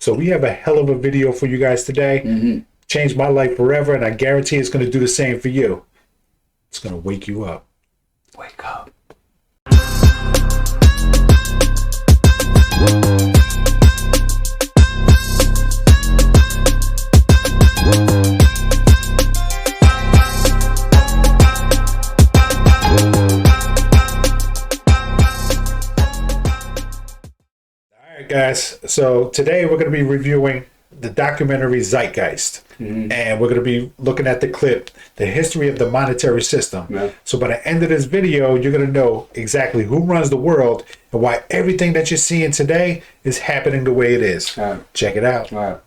So we have a hell of a video for you guys today. Changed my life forever, and I guarantee it's going to do the same for you. It's going to wake you up. Wake up. Guys, so today we're going to be reviewing the documentary Zeitgeist, and we're going to be looking at the clip, the history of the monetary system. So by the end of this video, you're going to know exactly who runs the world and why everything that you're seeing today is happening the way it is. Check it out.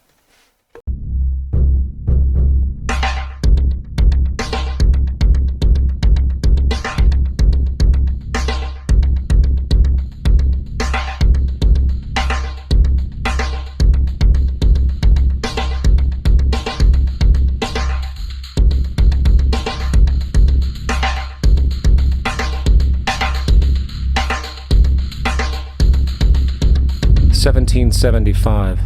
1775.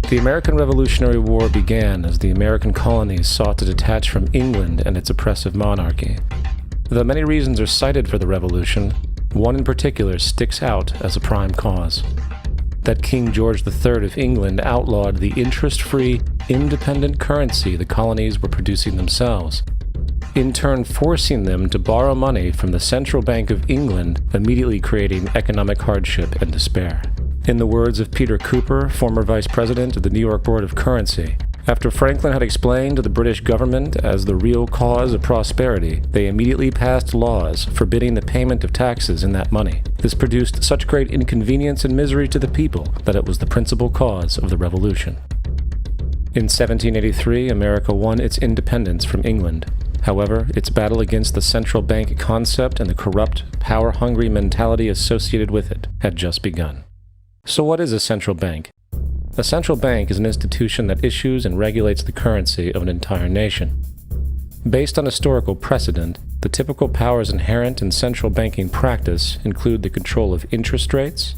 The American Revolutionary War began as the American colonies sought to detach from England and its oppressive monarchy. Though many reasons are cited for the revolution, one in particular sticks out as a prime cause. That King George III of England outlawed the interest-free, independent currency the colonies were producing themselves, in turn forcing them to borrow money from the Central Bank of England, immediately creating economic hardship and despair. In the words of Peter Cooper, former vice president of the New York Board of Currency, after Franklin had explained to the British government as the real cause of prosperity, they immediately passed laws forbidding the payment of taxes in that money. This produced such great inconvenience and misery to the people that it was the principal cause of the Revolution. In 1783, America won its independence from England. However, its battle against the central bank concept and the corrupt, power-hungry mentality associated with it had just begun. So what is a central bank? A central bank is an institution that issues and regulates the currency of an entire nation. Based on historical precedent, the typical powers inherent in central banking practice include the control of interest rates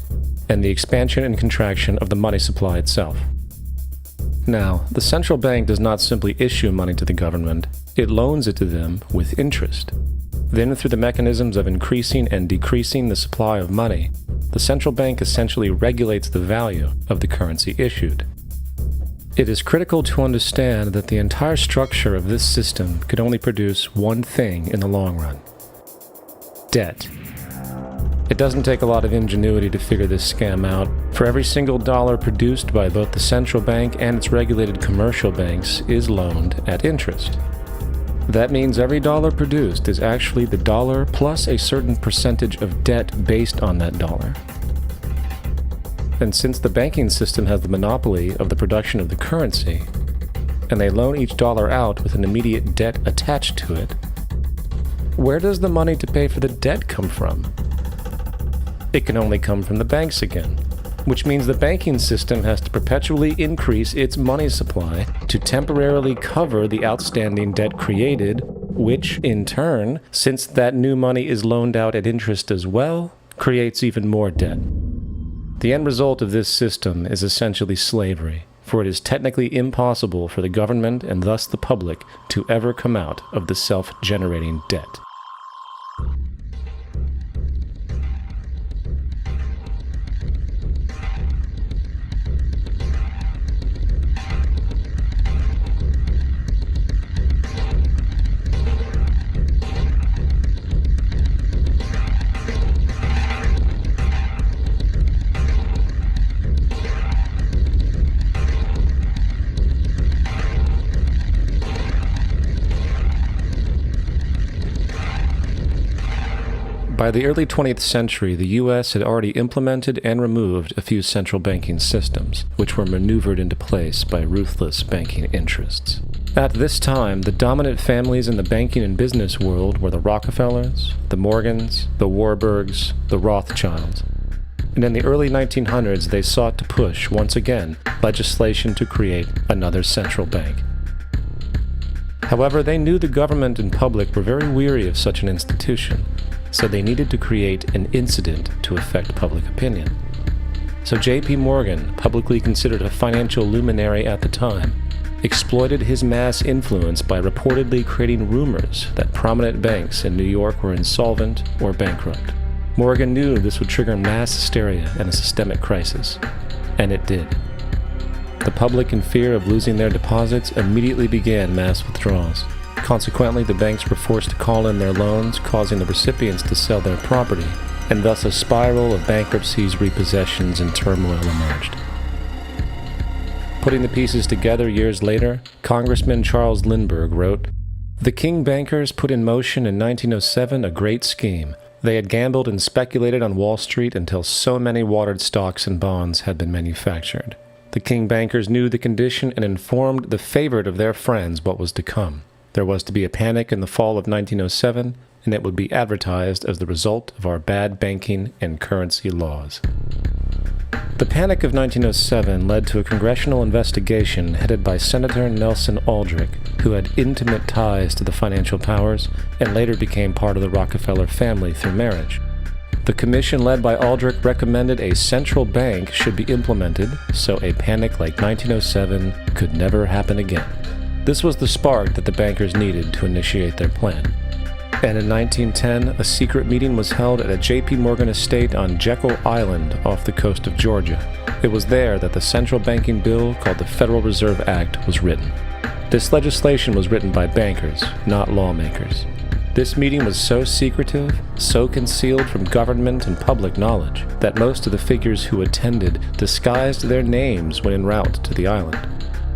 and the expansion and contraction of the money supply itself. Now, the central bank does not simply issue money to the government, it loans it to them with interest. Then, through the mechanisms of increasing and decreasing the supply of money, the central bank essentially regulates the value of the currency issued. It is critical to understand that the entire structure of this system could only produce one thing in the long run: debt. It doesn't take a lot of ingenuity to figure this scam out. For every single dollar produced by both the central bank and its regulated commercial banks is loaned at interest. That means every dollar produced is actually the dollar plus a certain percentage of debt based on that dollar. And since the banking system has the monopoly of the production of the currency, and they loan each dollar out with an immediate debt attached to it, where does the money to pay for the debt come from? It can only come from the banks again, which means the banking system has to perpetually increase its money supply to temporarily cover the outstanding debt created, which, in turn, since that new money is loaned out at interest as well, creates even more debt. The end result of this system is essentially slavery, for it is technically impossible for the government and thus the public to ever come out of the self-generating debt. By the early 20th century, the U.S. had already implemented and removed a few central banking systems, which were maneuvered into place by ruthless banking interests. At this time, the dominant families in the banking and business world were the Rockefellers, the Morgans, the Warburgs, the Rothschilds. And in the early 1900s, they sought to push, once again, legislation to create another central bank. However, they knew the government and public were very weary of such an institution, so they needed to create an incident to affect public opinion. So J.P. Morgan, publicly considered a financial luminary at the time, exploited his mass influence by reportedly creating rumors that prominent banks in New York were insolvent or bankrupt. Morgan knew this would trigger mass hysteria and a systemic crisis, and it did. The public, in fear of losing their deposits, immediately began mass withdrawals. Consequently, the banks were forced to call in their loans, causing the recipients to sell their property, and thus a spiral of bankruptcies, repossessions, and turmoil emerged. Putting the pieces together years later, Congressman Charles Lindbergh wrote, "The King bankers put in motion in 1907 a great scheme. They had gambled and speculated on Wall Street until so many watered stocks and bonds had been manufactured. The King bankers knew the condition and informed the favored of their friends what was to come. There was to be a panic in the fall of 1907, and it would be advertised as the result of our bad banking and currency laws." The Panic of 1907 led to a congressional investigation headed by Senator Nelson Aldrich, who had intimate ties to the financial powers and later became part of the Rockefeller family through marriage. The commission led by Aldrich recommended a central bank should be implemented so a panic like 1907 could never happen again. This was the spark that the bankers needed to initiate their plan. And in 1910, a secret meeting was held at a J.P. Morgan estate on Jekyll Island off the coast of Georgia. It was there that the central banking bill called the Federal Reserve Act was written. This legislation was written by bankers, not lawmakers. This meeting was so secretive, so concealed from government and public knowledge, that most of the figures who attended disguised their names when en route to the island.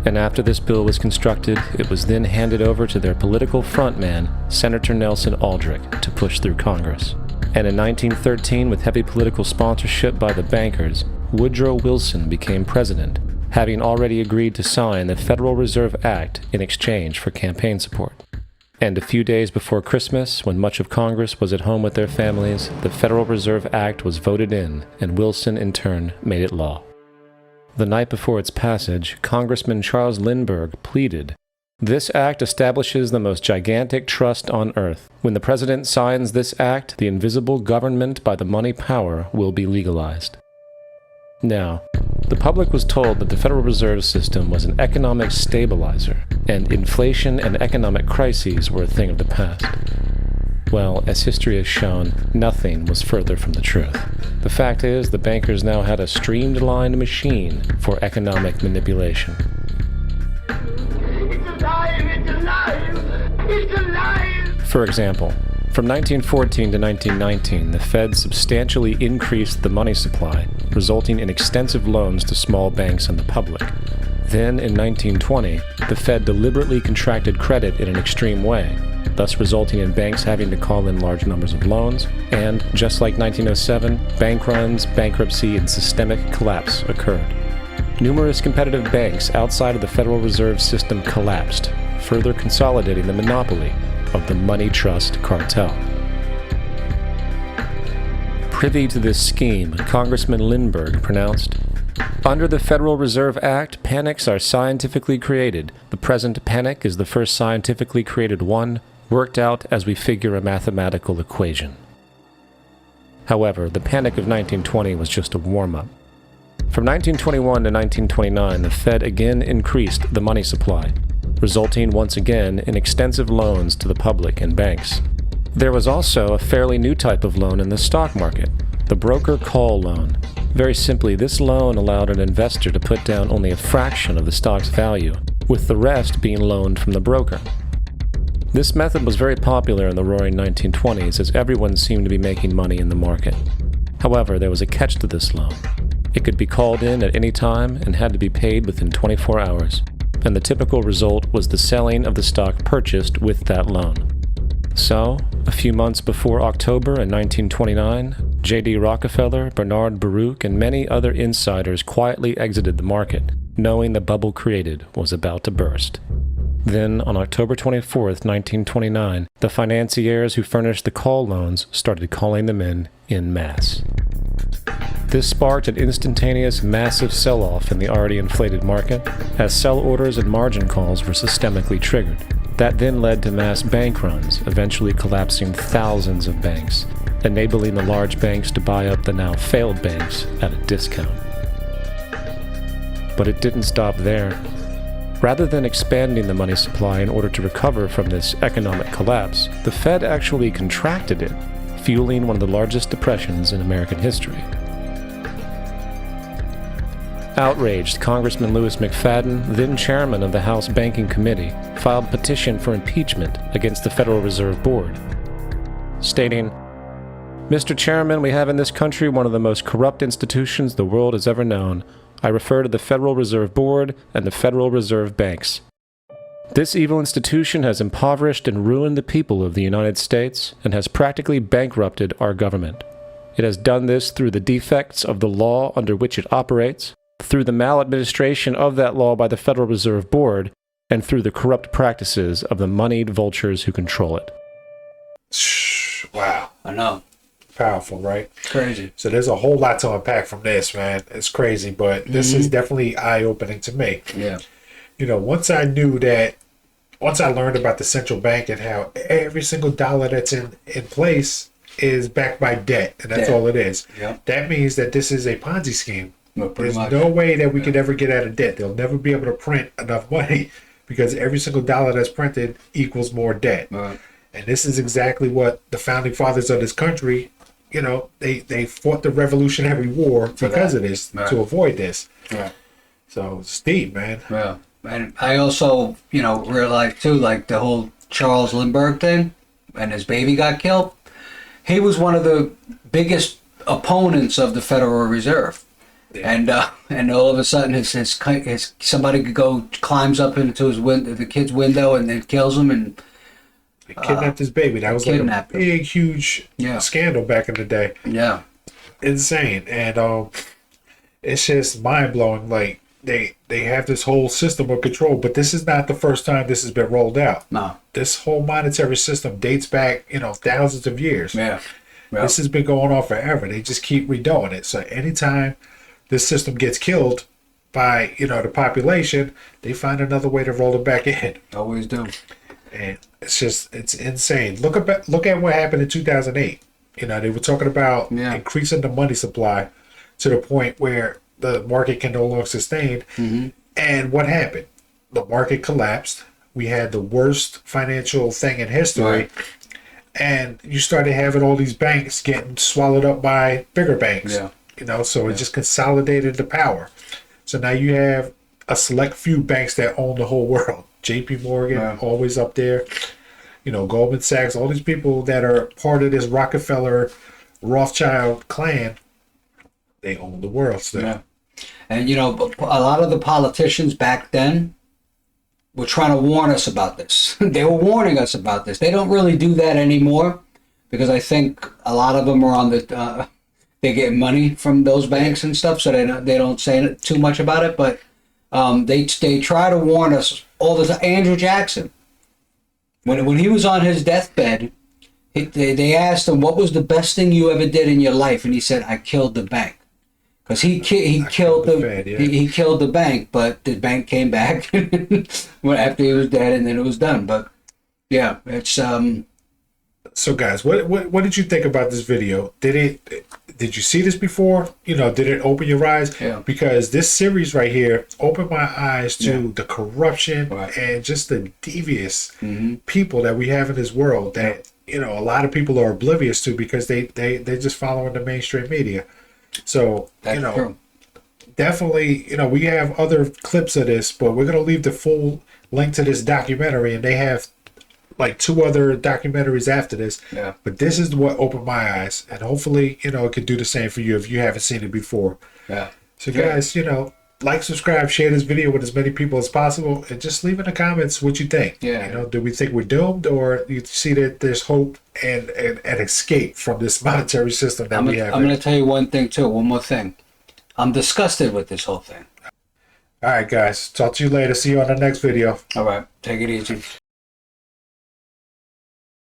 And after this bill was constructed, it was then handed over to their political frontman, Senator Nelson Aldrich, to push through Congress. And in 1913, with heavy political sponsorship by the bankers, Woodrow Wilson became president, having already agreed to sign the Federal Reserve Act in exchange for campaign support. And a few days before Christmas, when much of Congress was at home with their families, the Federal Reserve Act was voted in, and Wilson in turn made it law. The night before its passage, Congressman Charles Lindbergh pleaded, "This act establishes the most gigantic trust on earth. When the president signs this act, the invisible government by the money power will be legalized." Now, the public was told that the Federal Reserve System was an economic stabilizer, and inflation and economic crises were a thing of the past. Well, as history has shown, nothing was further from the truth. The fact is, the bankers now had a streamlined machine for economic manipulation. It's alive! It's alive! It's alive! For example, from 1914 to 1919, the Fed substantially increased the money supply, resulting in extensive loans to small banks and the public. Then, in 1920, the Fed deliberately contracted credit in an extreme way, thus resulting in banks having to call in large numbers of loans, and, just like 1907, bank runs, bankruptcy, and systemic collapse occurred. Numerous competitive banks outside of the Federal Reserve System collapsed, further consolidating the monopoly of the money trust cartel. Privy to this scheme, Congressman Lindbergh pronounced, "Under the Federal Reserve Act, panics are scientifically created. The present panic is the first scientifically created one, worked out as we figure a mathematical equation." However, the Panic of 1920 was just a warm-up. From 1921 to 1929, the Fed again increased the money supply, resulting once again in extensive loans to the public and banks. There was also a fairly new type of loan in the stock market, the broker call loan. Very simply, this loan allowed an investor to put down only a fraction of the stock's value, with the rest being loaned from the broker. This method was very popular in the roaring 1920s as everyone seemed to be making money in the market. However, there was a catch to this loan. It could be called in at any time and had to be paid within 24 hours, and the typical result was the selling of the stock purchased with that loan. So, a few months before October in 1929, J.D. Rockefeller, Bernard Baruch, and many other insiders quietly exited the market, knowing the bubble created was about to burst. Then, on October 24, 1929, the financiers who furnished the call loans started calling them in masse. This sparked an instantaneous, massive sell-off in the already inflated market, as sell orders and margin calls were systemically triggered. That then led to mass bank runs, eventually collapsing thousands of banks, enabling the large banks to buy up the now failed banks at a discount. But it didn't stop there. Rather than expanding the money supply in order to recover from this economic collapse, the Fed actually contracted it, fueling one of the largest depressions in American history. Outraged, Congressman Louis McFadden, then chairman of the House Banking Committee, filed a petition for impeachment against the Federal Reserve Board, stating, "Mr. Chairman, we have in this country one of the most corrupt institutions the world has ever known. I refer to the Federal Reserve Board and the Federal Reserve Banks. This evil institution has impoverished and ruined the people of the United States and has practically bankrupted our government. It has done this through the defects of the law under which it operates, through the maladministration of that law by the Federal Reserve Board, and through the corrupt practices of the moneyed vultures who control it." Wow. I know. Powerful, right? Crazy. So there's a whole lot to unpack from this, man. It's crazy, but this is definitely eye-opening to me. Yeah. You know, once I learned about the central bank and how every single dollar that's in place is backed by debt, and that's all it is. Yep. That means that this is a Ponzi scheme. Well, There's no way that we could ever get out of debt. They'll never be able to print enough money because every single dollar that's printed equals more debt. Right. And this is exactly what the founding fathers of this country, you know, they fought the Revolutionary War because of this, to avoid this. Right. So it's deep, man. Yeah. And I also, realized too, like the whole Charles Lindbergh thing, and his baby got killed. He was one of the biggest opponents of the Federal Reserve. Yeah. And all of a sudden, his somebody climbs up into the kid's window and then kills him and They kidnapped his baby. That was like a big, huge scandal back in the day. Yeah, insane. And it's just mind blowing. Like they have this whole system of control, but this is not the first time this has been rolled out. No, this whole monetary system dates back, thousands of years. Yeah. Yep. This has been going on forever. They just keep redoing it. So anytime this system gets killed by, the population, they find another way to roll it back in. Always do. And it's insane. Look at what happened in 2008. They were talking about increasing the money supply to the point where the market can no longer sustain. Mm-hmm. And what happened? The market collapsed. We had the worst financial thing in history. Right. And you started having all these banks getting swallowed up by bigger banks. Yeah. So it just consolidated the power. So now you have a select few banks that own the whole world. JP Morgan, always up there. Goldman Sachs, all these people that are part of this Rockefeller, Rothschild clan, they own the world still. Yeah. And, a lot of the politicians back then were trying to warn us about this. They were warning us about this. They don't really do that anymore because I think a lot of them are on the... they get money from those banks and stuff, so they don't say too much about it. But they try to warn us all the time. Andrew Jackson, when he was on his deathbed, they asked him, "What was the best thing you ever did in your life?" And he said, "I killed the bank," because he killed the bank, but the bank came back after he was dead, and then it was done. But yeah, it's So guys, what did you think about this video? Did you see this before? Did it open your eyes? Yeah. Because this series right here opened my eyes to the corruption and just the devious people that we have in this world that, a lot of people are oblivious to because they're just following the mainstream media. So, That's true. Definitely, we have other clips of this, but we're going to leave the full link to this documentary, and they have like 2 other documentaries after this. Yeah. But this is what opened my eyes, and hopefully, it could do the same for you if you haven't seen it before. Yeah. So guys, like, subscribe, share this video with as many people as possible, and just leave in the comments what you think. Yeah. Do we think we're doomed, or you see that there's hope and escape from this monetary system that we have? I'm going to tell you one more thing. I'm disgusted with this whole thing. All right, guys. Talk to you later. See you on the next video. All right. Take it easy.